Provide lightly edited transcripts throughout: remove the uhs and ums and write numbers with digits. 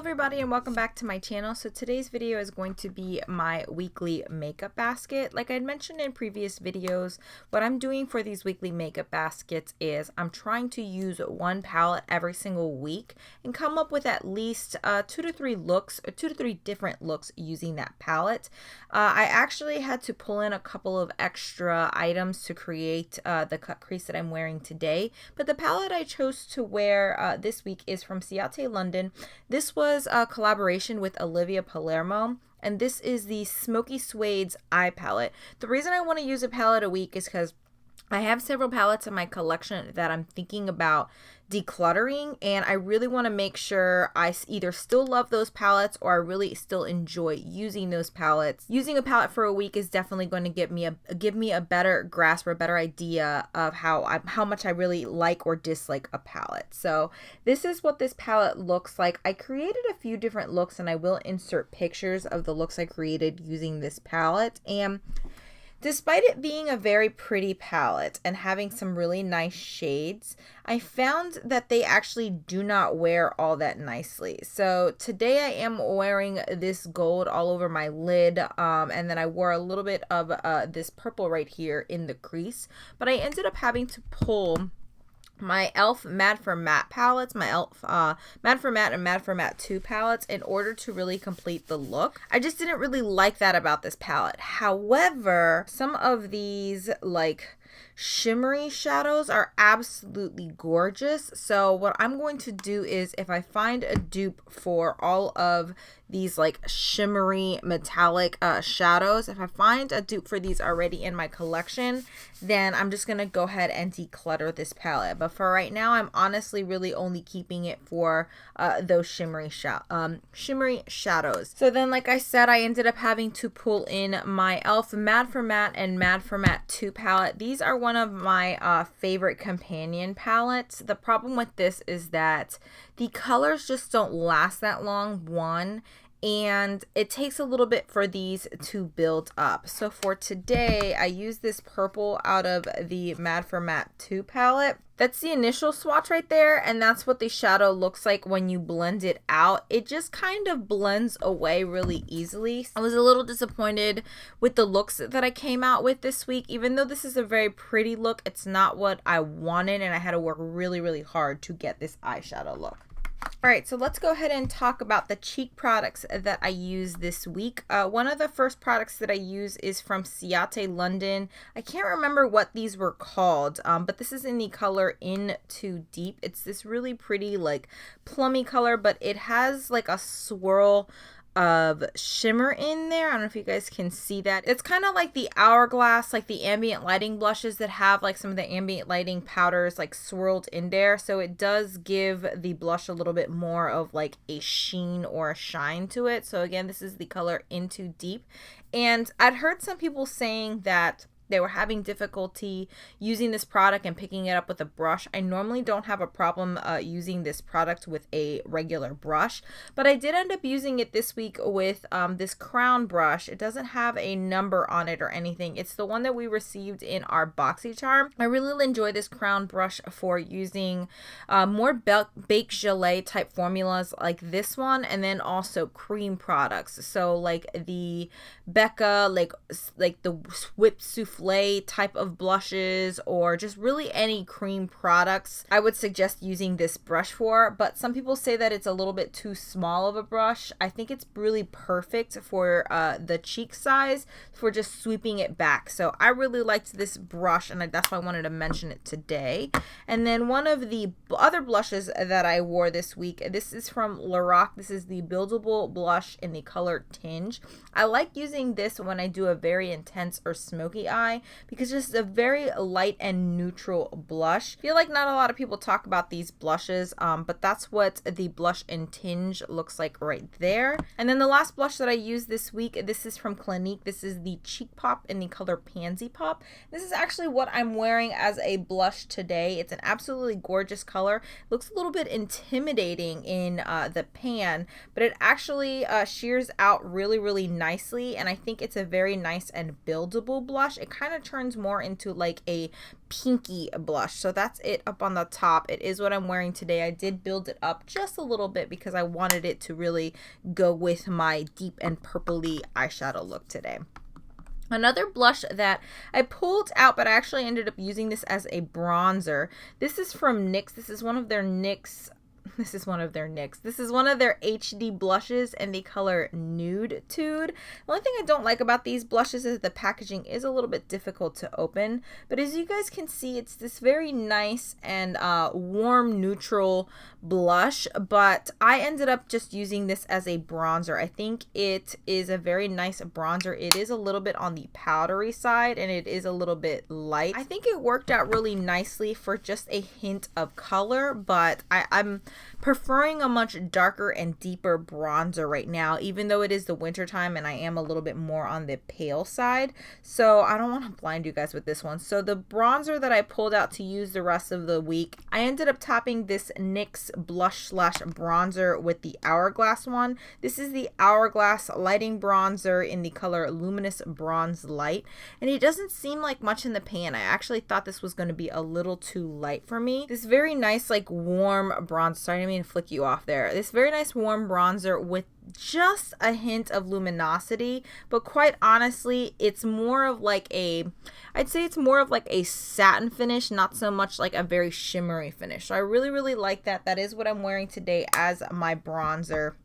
everybody and welcome back to my channel. So today's video is going to be my weekly makeup basket. Like I mentioned in previous videos, what I'm doing for these weekly makeup baskets is I'm trying to use one palette every single week and come up with at least 2 to 3 looks, or 2 to 3 different looks using that palette. I actually had to pull in a couple of extra items to create the cut crease that I'm wearing today, but the palette I chose to wear this week is from Ciate, London. This was a collaboration with Olivia Palermo, and this is the Smokey Suedes eye palette. The reason I want to use a palette a week is because I have several palettes in my collection that I'm thinking about decluttering, and I really want to make sure I either still love those palettes or I really still enjoy using those palettes. Using a palette for a week is definitely going to give me a better grasp or a better idea of how much I really like or dislike a palette. So this is what this palette looks like. I created a few different looks and I will insert pictures of the looks I created using this palette. And despite it being a very pretty palette and having some really nice shades, I found that they actually do not wear all that nicely. So today I am wearing this gold all over my lid, and then I wore a little bit of this purple right here in the crease, but I ended up having to pull my e.l.f. Matte for Matte palettes, my e.l.f. Matte for Matte and Matte for Matte 2 palettes in order to really complete the look. I just didn't really like that about this palette. However, some of these like shimmery shadows are absolutely gorgeous. So what I'm going to do is, if I find a dupe for all of these like shimmery metallic shadows, if I find a dupe for these already in my collection, then I'm just gonna go ahead and declutter this palette. But for right now, I'm honestly really only keeping it for those shimmery shadows. So then, like I said, I ended up having to pull in my e.l.f. Matte for Matte and Matte for Matte 2 palette. These are one of my favorite companion palettes. The problem with this is that the colors just don't last that long, one, and it takes a little bit for these to build up. So for today, I used this purple out of the Matte for Matte 2 palette. That's the initial swatch right there, and that's what the shadow looks like when you blend it out. It just kind of blends away really easily. I was a little disappointed with the looks that I came out with this week. Even though this is a very pretty look, it's not what I wanted, and I had to work really hard to get this eyeshadow look. Alright, so let's go ahead and talk about the cheek products that I use this week. One of the first products that I use is from Ciate, London. I can't remember what these were called, but this is in the color In Too Deep. It's this really pretty like plummy color, but it has like a swirl of shimmer in there. I don't know if you guys can see that. It's kind of like the Hourglass, like the ambient lighting blushes that have like some of the ambient lighting powders like swirled in there. So it does give the blush a little bit more of like a sheen or a shine to it. So again, this is the color In Too Deep. And I'd heard some people saying that they were having difficulty using this product and picking it up with a brush. I normally don't have a problem using this product with a regular brush, but I did end up using it this week with this crown brush. It doesn't have a number on it or anything. It's the one that we received in our BoxyCharm. I really enjoy this crown brush for using more baked gelée type formulas like this one, and then also cream products. So like the Becca, like the whipped souffle type of blushes, or just really any cream products, I would suggest using this brush for. But some people say that it's a little bit too small of a brush. I think it's really perfect for the cheek size, for just sweeping it back. So I really liked this brush, and that's why I wanted to mention it today. And then one of the other blushes that I wore this week, this is from Lorac. This is the Buildable blush in the color Tinge. I like using this when I do a very intense or smoky eye, because it's a very light and neutral blush. I feel like not a lot of people talk about these blushes, but that's what the blush in Tinge looks like right there. And then the last blush that I used this week, this is from Clinique. This is the Cheek Pop in the color Pansy Pop. This is actually what I'm wearing as a blush today. It's an absolutely gorgeous color. It looks a little bit intimidating in the pan, but it actually shears out really nicely, and I think it's a very nice and buildable blush. It kind of turns more into like a pinky blush. So that's it up on the top. It is what I'm wearing today. I did build it up just a little bit because I wanted it to really go with my deep and purpley eyeshadow look today. Another blush that I pulled out, but I actually ended up using this as a bronzer. This is from NYX. This is one of their NYX. This is one of their HD blushes in the color Nude'tude. The only thing I don't like about these blushes is the packaging is a little bit difficult to open, but as you guys can see, it's this very nice and warm neutral blush, but I ended up just using this as a bronzer. I think it is a very nice bronzer. It is a little bit on the powdery side and it is a little bit light. I think it worked out really nicely for just a hint of color, but I'm preferring a much darker and deeper bronzer right now, even though it is the winter time and I am a little bit more on the pale side. So I don't want to blind you guys with this one. So the bronzer that I pulled out to use the rest of the week, I ended up topping this NYX blush slash bronzer with the Hourglass one. This is the Hourglass lighting bronzer in the color Luminous Bronze Light, and it doesn't seem like much in the pan. I actually thought this was going to be a little too light for me. This very nice like warm bronzer, sorry, I didn't mean to flick you off there. This very nice warm bronzer with just a hint of luminosity, but quite honestly, it's more of like I'd say it's more of like a satin finish, not so much like a very shimmery finish. So I really like that. That is what I'm wearing today as my bronzer.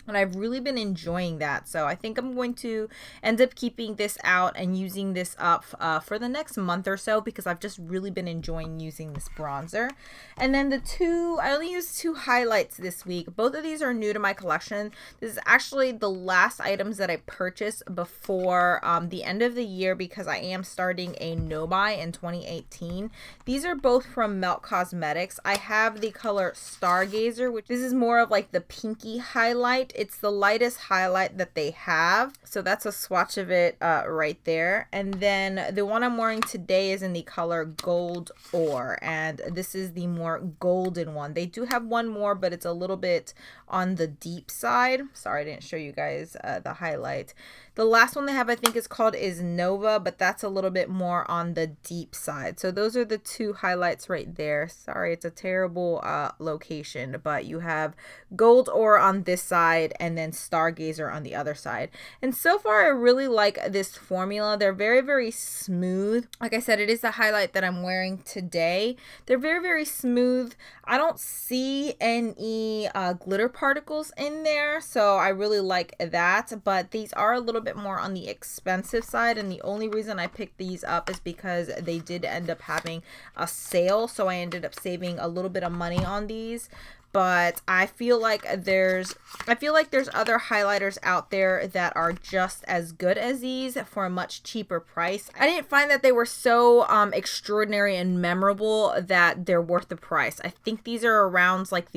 And I've really been enjoying that. So I think I'm going to end up keeping this out and using this up for the next month or so because I've just really been enjoying using this bronzer. And then I only used 2 highlights this week. Both of these are new to my collection. This is actually the last items that I purchased before the end of the year because I am starting a no-buy in 2018. These are both from Melt Cosmetics. I have the color Stargazer, which this is more of like the pinky highlight. It's the lightest highlight that they have. So that's a swatch of it right there. And then the one I'm wearing today is in the color Gold Ore. And this is the more golden one. They do have one more, but it's a little bit on the deep side. Sorry, I didn't show you guys the highlight. The last one they have, I think, is called Nova, but that's a little bit more on the deep side. So those are the 2 highlights right there. Sorry, it's a terrible location, but you have Gold Ore on this side and then Stargazer on the other side. And so far, I really like this formula. They're very smooth. Like I said, it is the highlight that I'm wearing today. They're very smooth. I don't see any glitter particles in there, so I really like that, but these are a little bit more on the expensive side, and the only reason I picked these up is because they did end up having a sale, so I ended up saving a little bit of money on these. But I feel like there's other highlighters out there that are just as good as these for a much cheaper price. I didn't find that they were so extraordinary and memorable that they're worth the price. I think these are around like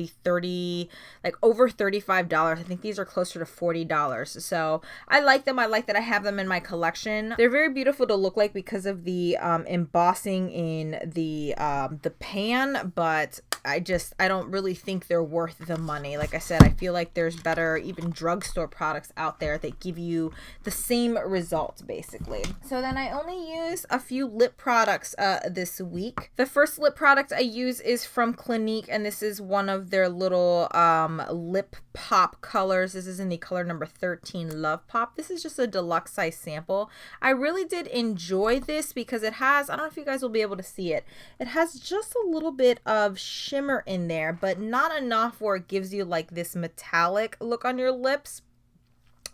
over $35. I think these are closer to $40. So I like them. I like that I have them in my collection. They're very beautiful to look like because of the embossing in the pan, but I don't really think they're worth the money. Like I said, I feel like there's better even drugstore products out there that give you the same results basically. So then I only use a few lip products this week. The first lip product I use is from Clinique, and this is one of their little lip pop colors. This is in the color number 13, Love Pop. This is just a deluxe size sample. I really did enjoy this because it has, I don't know if you guys will be able to see it, it has just a little bit of shimmer in there, but not enough where it gives you like this metallic look on your lips.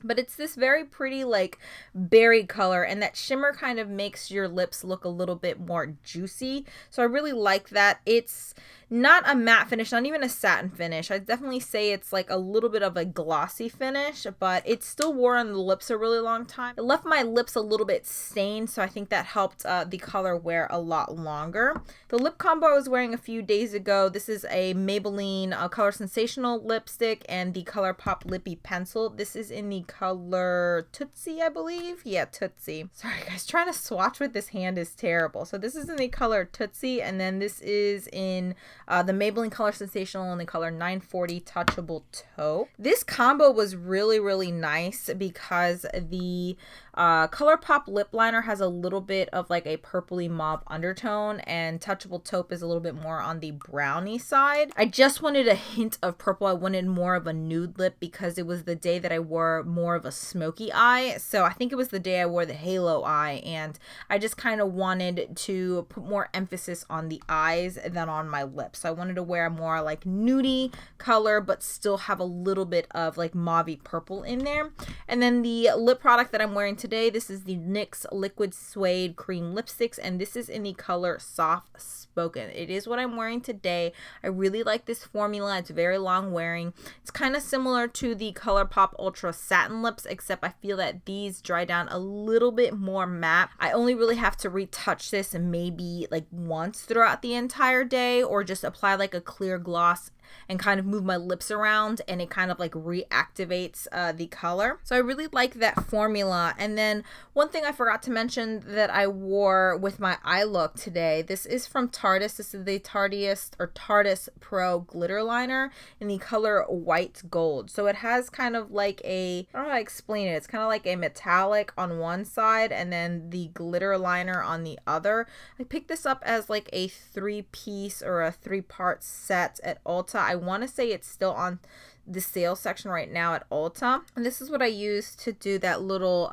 But it's this very pretty like berry color, and that shimmer kind of makes your lips look a little bit more juicy. So I really like that. It's not a matte finish, not even a satin finish. I'd definitely say it's like a little bit of a glossy finish, but it still wore on the lips a really long time. It left my lips a little bit stained, so I think that helped the color wear a lot longer. The lip combo I was wearing a few days ago, this is a Maybelline Colorsensational lipstick and the Colourpop Lippie pencil. This is in the color Tootsie, I believe. Yeah, Tootsie. Sorry guys, trying to swatch with this hand is terrible. So this is in the color Tootsie, and then this is in the Maybelline Colorsensational in the color 940 Touchable Taupe. This combo was really nice because the Colourpop lip liner has a little bit of like a purpley mauve undertone, and Touchable Taupe is a little bit more on the brownie side. I just wanted a hint of purple. I wanted more of a nude lip because it was the day that I wore more of a smoky eye. So I think it was the day I wore the halo eye, and I just kind of wanted to put more emphasis on the eyes than on my lips. So I wanted to wear more like nudie color but still have a little bit of like mauvey purple in there. And then the lip product that I'm wearing today, this is the NYX Liquid Suede Cream Lipsticks, and this is in the color Soft Spoken. It is what I'm wearing today. I really like this formula. It's very long wearing. It's kind of similar to the Colourpop Ultra Satin Lips, except I feel that these dry down a little bit more matte. I only really have to retouch this maybe like once throughout the entire day, or just apply like a clear gloss and kind of move my lips around, and it kind of like reactivates the color. So I really like that formula. And then one thing I forgot to mention that I wore with my eye look today, this is from Tarteist. This is the Tarteist Pro Glitter Liner in the color White Gold. So it has kind of like a, I don't know how to explain it. It's kind of like a metallic on one side and then the glitter liner on the other. I picked this up as like a 3-piece or a 3-part set at Ulta. I want to say it's still on the sale section right now at Ulta. And this is what I used to do that little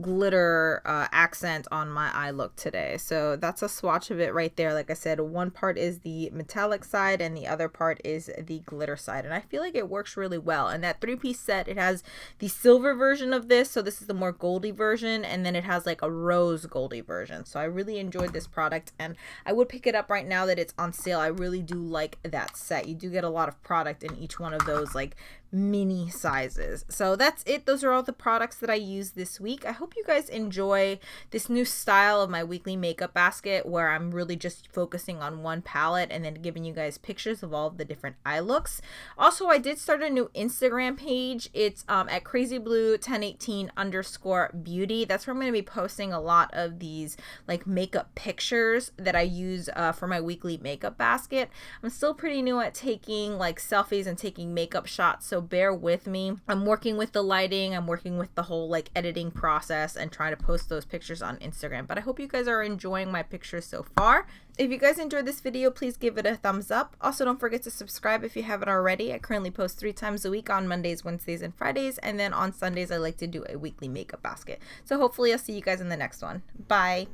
glitter accent on my eye look today. So that's a swatch of it right there. Like I said, one part is the metallic side and the other part is the glitter side, and I feel like it works really well. And that 3-piece set, it has the silver version of this, so this is the more goldy version, and then it has like a rose goldy version. So I really enjoyed this product, and I would pick it up right now that it's on sale. I really do like that set. You do get a lot of product in each one of those like mini sizes. So that's it. Those are all the products that I used this week. I hope you guys enjoy this new style of my weekly makeup basket, where I'm really just focusing on one palette and then giving you guys pictures of all of the different eye looks. Also, I did start a new Instagram page. It's at crazyblue1018_beauty. That's where I'm going to be posting a lot of these like makeup pictures that I use for my weekly makeup basket. I'm still pretty new at taking like selfies and taking makeup shots, so bear with me. I'm working with the lighting, I'm working with the whole like editing process and trying to post those pictures on Instagram. But I hope you guys are enjoying my pictures so far. If you guys enjoyed this video, please give it a thumbs up. Also, don't forget to subscribe if you haven't already. I currently post 3 times a week on Mondays, Wednesdays, and Fridays, and then on Sundays I like to do a weekly makeup basket. So hopefully I'll see you guys in the next one. Bye!